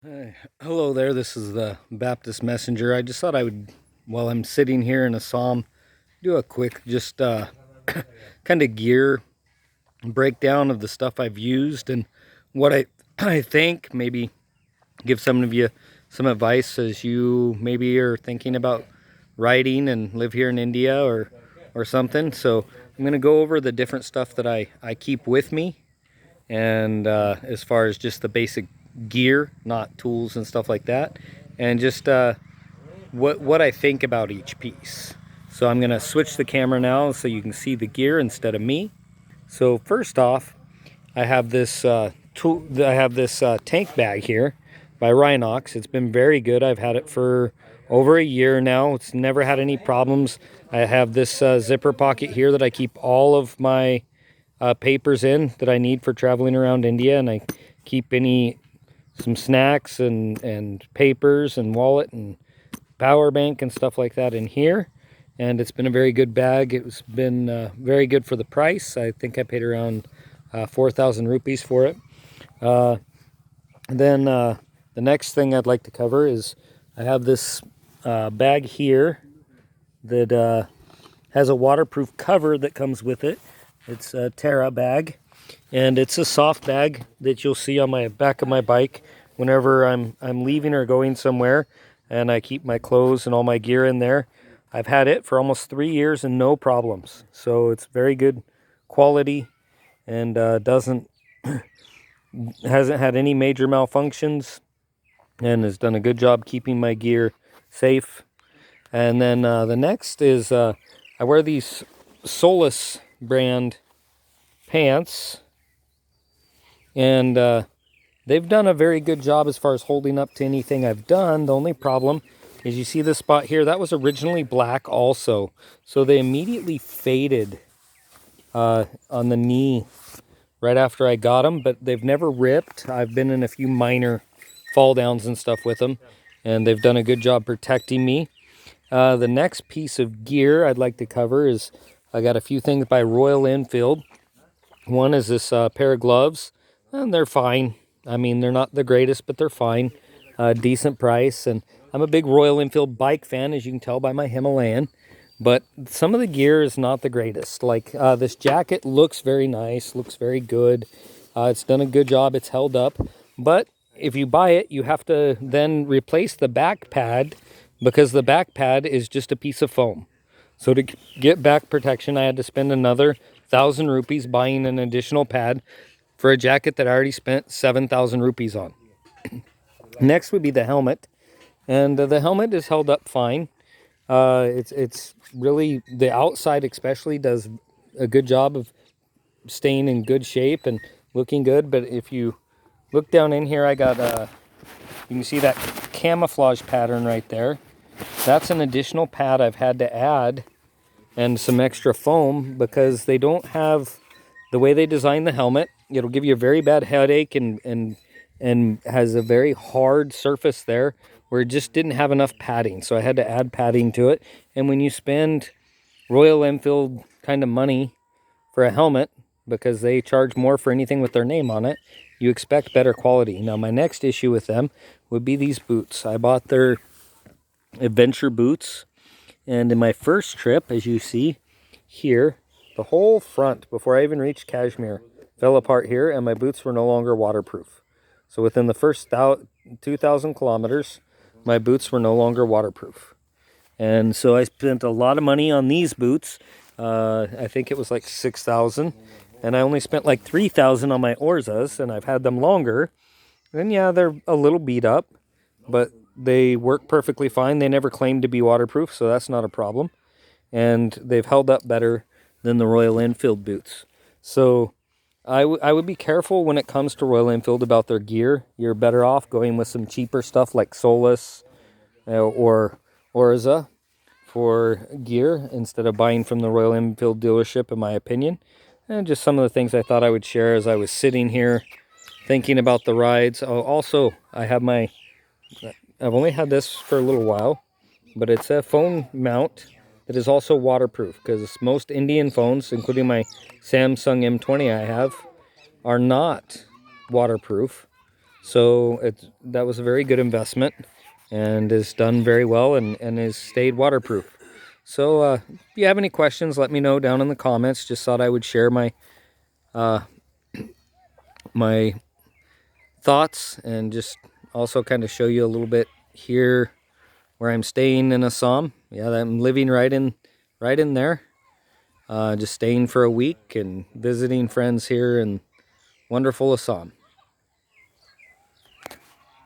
Hey, hello there, this is the Baptist Messenger. I just thought I would, while I'm sitting here in a psalm, do a quick just kind of gear breakdown of the stuff I've used and what I think. Maybe give some of you some advice as you maybe are thinking about riding and live here in India or something. So I'm going to go over the different stuff that I keep with me, and as far as just the basic gear, not tools and stuff like that, and just what I think about each piece. So I'm gonna switch the camera now so you can see the gear instead of me. So first off, I have this tank bag here by Rhinox. It's been very good. I've had it for over a year now. It's never had any problems. I have this zipper pocket here that I keep all of my papers in that I need for traveling around India, and I keep some snacks and papers and wallet and power bank and stuff like that in here. And it's been a very good bag. It's been very good for the price. I think I paid around 4,000 rupees for it. Then the next thing I'd like to cover is I have this bag here that has a waterproof cover that comes with it. It's a Terra bag, and it's a soft bag that you'll see on my back of my bike whenever I'm leaving or going somewhere, and I keep my clothes and all my gear in there. I've had it for almost 3 years and no problems. So it's very good quality, and doesn't hasn't had any major malfunctions, and has done a good job keeping my gear safe. And then the next is I wear these Solus brand pants, and they've done a very good job as far as holding up to anything I've done. The only problem is, you see this spot here, that was originally black also, so they immediately faded on the knee right after I got them, but they've never ripped. I've been in a few minor fall downs and stuff with them, and they've done a good job protecting me. The next piece of gear I'd like to cover is I got a few things by Royal Enfield. One is this pair of gloves, and they're fine. I mean, they're not the greatest, but they're fine. Decent price, and I'm a big Royal Enfield bike fan, as you can tell by my Himalayan. But some of the gear is not the greatest. Like this jacket looks very nice, looks very good. It's done a good job, it's held up. But if you buy it, you have to then replace the back pad, because the back pad is just a piece of foam. So to get back protection, I had to spend another 1,000 rupees buying an additional pad for a jacket that I already spent 7,000 rupees on. Next would be the helmet, and the helmet is held up fine. It's really, the outside especially does a good job of staying in good shape and looking good. But if you look down in here, I got you can see that camouflage pattern right there. That's an additional pad I've had to add, and some extra foam, because they don't have, the way they design the helmet, it'll give you a very bad headache, and has a very hard surface there where it just didn't have enough padding. So I had to add padding to it. And when you spend Royal Enfield kind of money for a helmet, because they charge more for anything with their name on it, you expect better quality. Now, my next issue with them would be these boots. I bought their adventure boots, and in my first trip, as you see here, the whole front, before I even reached Kashmir, fell apart here, and my boots were no longer waterproof. So within the first 2,000 kilometers, my boots were no longer waterproof. And so I spent a lot of money on these boots. I think it was like 6,000. And I only spent like 3,000 on my oarsas, and I've had them longer. And yeah, they're a little beat up, but they work perfectly fine. They never claimed to be waterproof, so that's not a problem. And they've held up better than the Royal Enfield boots. So I would be careful when it comes to Royal Enfield about their gear. You're better off going with some cheaper stuff like Solus or Orza for gear, instead of buying from the Royal Enfield dealership, in my opinion. And just some of the things I thought I would share as I was sitting here thinking about the rides. Oh, also, I've only had this for a little while, but it's a phone mount that is also waterproof, because most Indian phones, including my Samsung M20 I have, are not waterproof. So that was a very good investment, and is done very well, and has stayed waterproof. So if you have any questions, let me know down in the comments. Just thought I would share my thoughts, and just also kind of show you a little bit here where I'm staying in Assam. Yeah, I'm living right in there. Just staying for a week and visiting friends here in wonderful Assam.